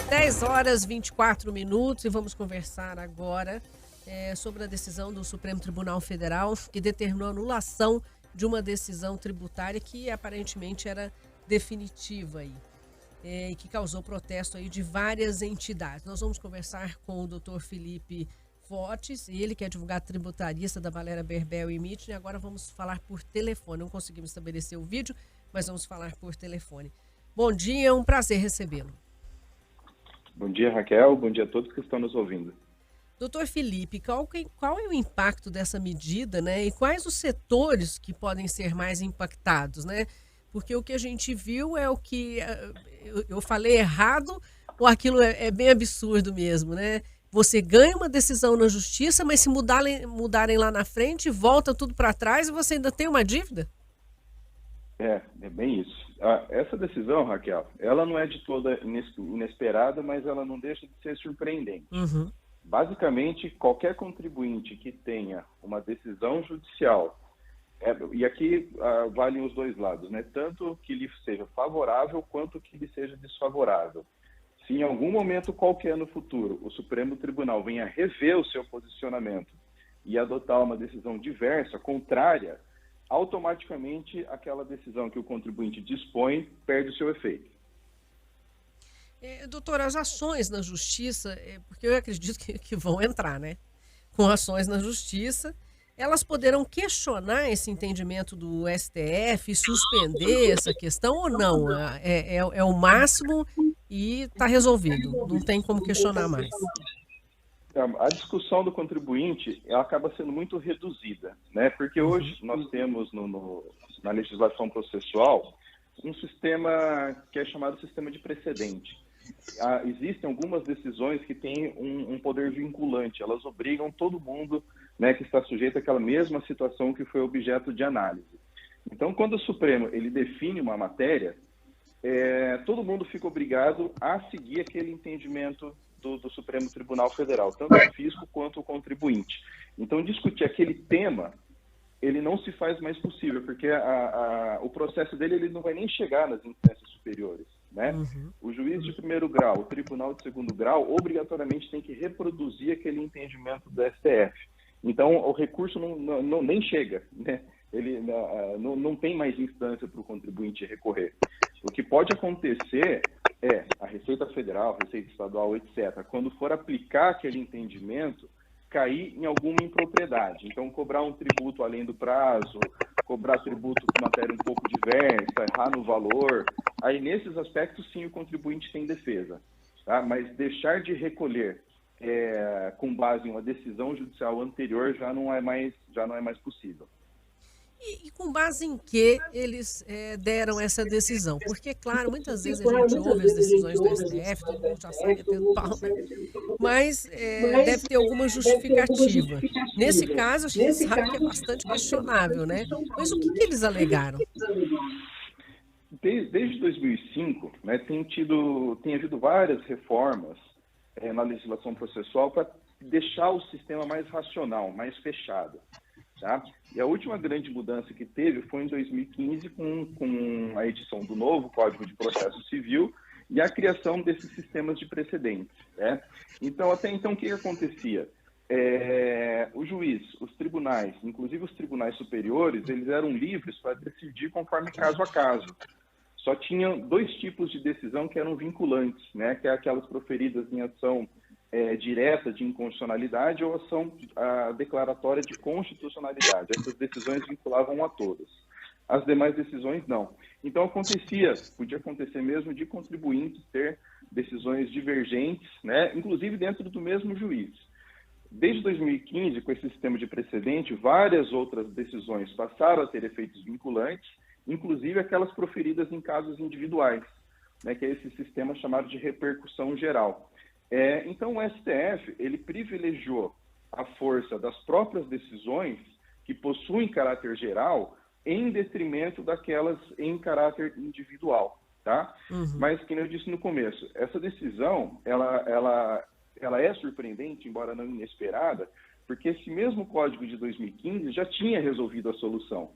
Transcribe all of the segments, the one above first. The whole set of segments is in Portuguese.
10h24 e vamos conversar agora sobre a decisão do Supremo Tribunal Federal que determinou a anulação de uma decisão tributária que aparentemente era definitiva aí, e que causou protesto aí de várias entidades. Nós vamos conversar com o Dr. Felipe Fortes, ele que é advogado tributarista da Valéria Berbel e Mitchell, e agora vamos falar por telefone. Não conseguimos estabelecer o vídeo, mas vamos falar por telefone. Bom dia, é um prazer recebê-lo. Bom dia, Raquel. Bom dia a todos que estão nos ouvindo. Doutor Felipe, qual é o impacto dessa medida, né? E quais os setores que podem ser mais impactados, né? Porque o que a gente viu é o que eu falei errado ou aquilo é bem absurdo mesmo, né? Você ganha uma decisão na justiça, mas se mudarem lá na frente, volta tudo para trás e você ainda tem uma dívida? É bem isso. Essa decisão, Raquel, ela não é de toda inesperada, mas ela não deixa de ser surpreendente. Uhum. Basicamente, qualquer contribuinte que tenha uma decisão judicial, e aqui valem os dois lados, né? Tanto que lhe seja favorável quanto que lhe seja desfavorável. Se em algum momento qualquer no futuro o Supremo Tribunal venha rever o seu posicionamento e adotar uma decisão diversa, contrária, automaticamente aquela decisão que o contribuinte dispõe perde o seu efeito. Doutor, as ações na justiça, porque eu acredito que vão entrar, né? Com ações na justiça, elas poderão questionar esse entendimento do STF e suspender essa questão ou não? É o máximo e está resolvido, não tem como questionar mais. A discussão do contribuinte ela acaba sendo muito reduzida, né? Porque hoje nós temos na legislação processual um sistema que é chamado sistema de precedente. Existem algumas decisões que têm um poder vinculante, elas obrigam todo mundo, né, que está sujeito àquela mesma situação que foi objeto de análise. Então, quando o Supremo ele define uma matéria, todo mundo fica obrigado a seguir aquele entendimento do Supremo Tribunal Federal, tanto o fisco quanto o contribuinte. Então, discutir aquele tema, ele não se faz mais possível, porque o processo dele ele não vai nem chegar nas instâncias superiores, né? Uhum. O juiz de primeiro grau, o tribunal de segundo grau, obrigatoriamente tem que reproduzir aquele entendimento do STF. Então, o recurso nem chega, né? Ele não tem mais instância para o contribuinte recorrer. O que pode acontecer a Receita Federal, a Receita Estadual, etc., quando for aplicar aquele entendimento, cair em alguma impropriedade. Então, cobrar um tributo além do prazo, cobrar tributo com matéria um pouco diversa, errar no valor. Aí, nesses aspectos, sim, o contribuinte tem defesa. Tá? Mas deixar de recolher com base em uma decisão judicial anterior já não é mais possível. E com base em que eles deram essa decisão? Porque, claro, muitas vezes a gente ouve as decisões do STF, todo mundo já sai metendo pau, né? Mas deve ter alguma justificativa. Nesse caso, a gente sabe que é bastante questionável, né? Mas o que eles alegaram? Desde 2005, né, tem havido várias reformas na legislação processual para deixar o sistema mais racional, mais fechado. Tá? E a última grande mudança que teve foi em 2015 com a edição do novo Código de Processo Civil e a criação desses sistemas de precedentes. Né? Então, até então, o que acontecia? O juiz, os tribunais, inclusive os tribunais superiores, eles eram livres para decidir conforme caso a caso. Só tinham dois tipos de decisão que eram vinculantes, né? Que é aquelas proferidas em ação direta de inconstitucionalidade ou ação declaratória de constitucionalidade. Essas decisões vinculavam a todas. As demais decisões, não. Então, podia acontecer mesmo de contribuintes ter decisões divergentes, né? Inclusive dentro do mesmo juiz. Desde 2015, com esse sistema de precedente, várias outras decisões passaram a ter efeitos vinculantes, inclusive aquelas proferidas em casos individuais, né? Que é esse sistema chamado de repercussão geral. Então, o STF ele privilegiou a força das próprias decisões que possuem caráter geral em detrimento daquelas em caráter individual, tá? Uhum. Mas, como eu disse no começo, essa decisão, ela é surpreendente, embora não inesperada, porque esse mesmo Código de 2015 já tinha resolvido a solução.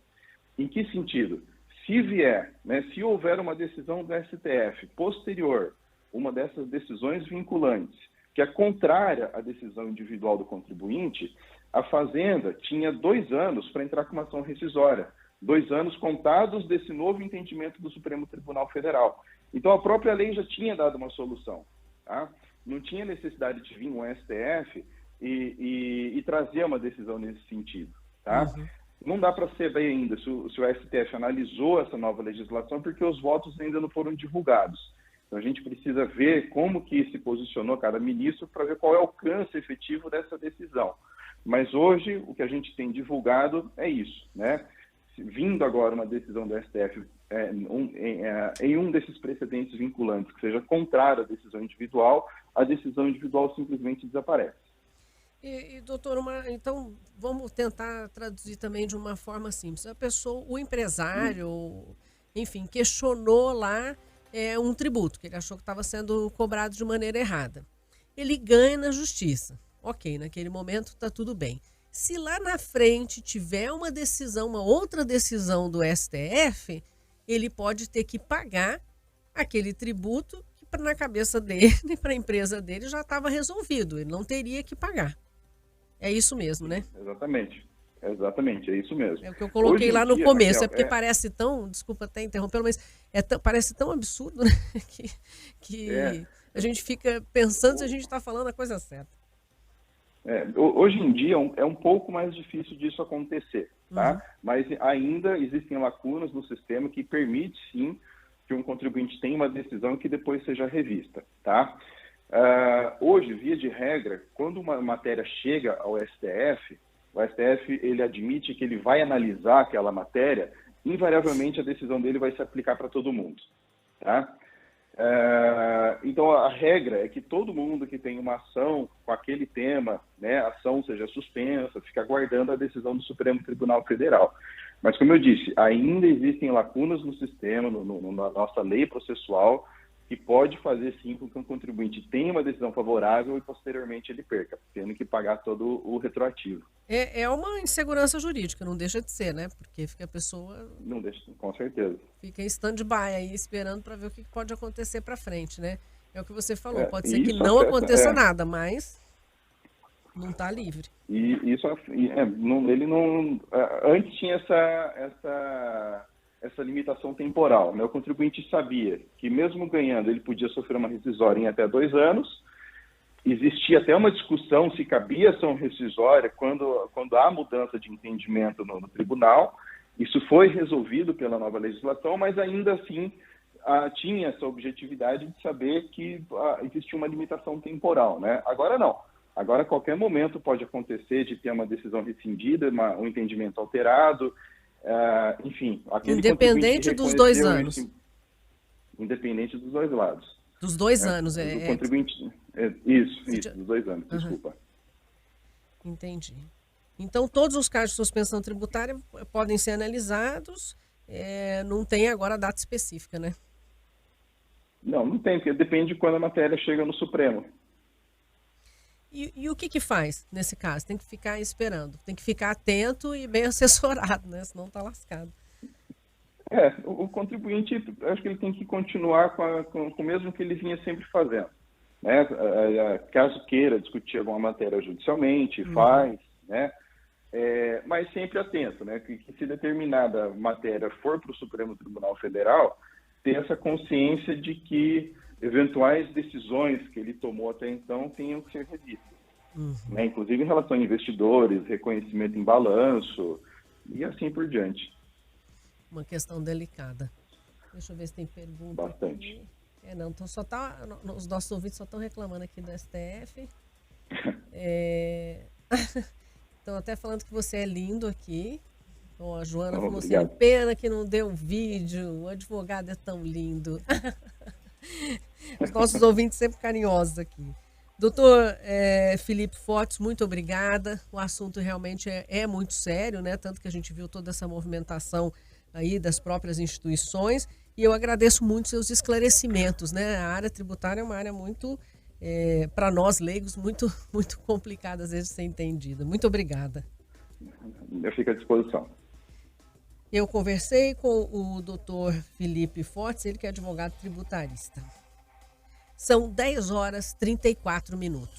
Em que sentido? Se houver uma decisão do STF posterior uma dessas decisões vinculantes, que é contrária à decisão individual do contribuinte, a Fazenda tinha 2 anos para entrar com uma ação rescisória, 2 anos contados desse novo entendimento do Supremo Tribunal Federal. Então, a própria lei já tinha dado uma solução. Tá? Não tinha necessidade de vir um STF e trazer uma decisão nesse sentido. Tá? Uhum. Não dá para saber ainda se o STF analisou essa nova legislação, porque os votos ainda não foram divulgados. Então, a gente precisa ver como que se posicionou cada ministro para ver qual é o alcance efetivo dessa decisão. Mas hoje, o que a gente tem divulgado é isso, né? Vindo agora uma decisão do STF em um desses precedentes vinculantes, que seja contrário à decisão individual, a decisão individual simplesmente desaparece. Doutor, então vamos tentar traduzir também de uma forma simples. A pessoa, o empresário, enfim, questionou lá um tributo, que ele achou que estava sendo cobrado de maneira errada. Ele ganha na justiça. Ok, naquele momento está tudo bem. Se lá na frente tiver uma decisão, uma outra decisão do STF, ele pode ter que pagar aquele tributo que na cabeça dele, para a empresa dele, já estava resolvido. Ele não teria que pagar. É isso mesmo, né? Exatamente, é isso mesmo. É o que eu coloquei lá no começo, Raquel, porque parece tão, desculpa até interrompê-lo, mas parece tão absurdo, né? que a gente fica pensando se a gente está falando a coisa certa. Hoje em dia é um pouco mais difícil disso acontecer, tá? Uhum. Mas ainda existem lacunas no sistema que permite, sim, que um contribuinte tenha uma decisão que depois seja revista, tá? Hoje, via de regra, quando uma matéria chega ao STF, o STF ele admite que ele vai analisar aquela matéria, invariavelmente a decisão dele vai se aplicar para todo mundo, tá? Então, a regra é que todo mundo que tem uma ação com aquele tema, né, a ação seja suspensa, fica aguardando a decisão do Supremo Tribunal Federal. Mas, como eu disse, ainda existem lacunas no sistema, na nossa lei processual, que pode fazer, sim, com que um contribuinte tenha uma decisão favorável e, posteriormente, ele perca, tendo que pagar todo o retroativo. É uma insegurança jurídica, não deixa de ser, né? Porque fica a pessoa... Não deixa, com certeza. Fica em stand-by aí, esperando para ver o que pode acontecer para frente, né? É o que você falou, pode ser que não aconteça nada, mas não está livre. Ele não... Antes tinha essa limitação temporal, né? O contribuinte sabia que, mesmo ganhando, ele podia sofrer uma rescisória em até 2 anos. Existia até uma discussão se cabia ação rescisória quando há mudança de entendimento no tribunal. Isso foi resolvido pela nova legislação, mas ainda assim tinha essa objetividade de saber que existia uma limitação temporal, né? Agora não. Agora, a qualquer momento pode acontecer de ter uma decisão rescindida, um entendimento alterado, enfim. Independente dos 2 anos. Independente dos 2 lados. Dos 2 anos, do contribuinte. Isso, dos 2 anos, desculpa. Entendi. Então, todos os casos de suspensão tributária podem ser analisados, não tem agora data específica, né? Não tem, porque depende de quando a matéria chega no Supremo. E o que faz nesse caso? Tem que ficar esperando, tem que ficar atento e bem assessorado, né? Senão está lascado. O contribuinte, acho que ele tem que continuar com o mesmo que ele vinha sempre fazendo, né? Caso queira discutir alguma matéria judicialmente, faz, né? Mas sempre atento, né? Que se determinada matéria for para o Supremo Tribunal Federal, ter essa consciência de que eventuais decisões que ele tomou até então tenham que ser revistas, né? Inclusive em relação a investidores, reconhecimento em balanço e assim por diante. Uma questão delicada. Deixa eu ver se tem pergunta. Bastante. Aqui. Não, então os nossos ouvintes só estão reclamando aqui do STF. Estão até falando que você é lindo aqui. Então, a Joana falou assim, pena que não deu vídeo, o advogado é tão lindo. Os nossos ouvintes sempre carinhosos aqui. Doutor Felipe Fortes, muito obrigada. O assunto realmente é muito sério, né? Tanto que a gente viu toda essa movimentação aí das próprias instituições, e eu agradeço muito seus esclarecimentos, né? A área tributária é uma área muito, para nós leigos, muito, muito complicada às vezes de ser entendida. Muito obrigada. Eu fico à disposição. Eu conversei com o doutor Felipe Fortes, ele que é advogado tributarista. São 10 horas 34 minutos.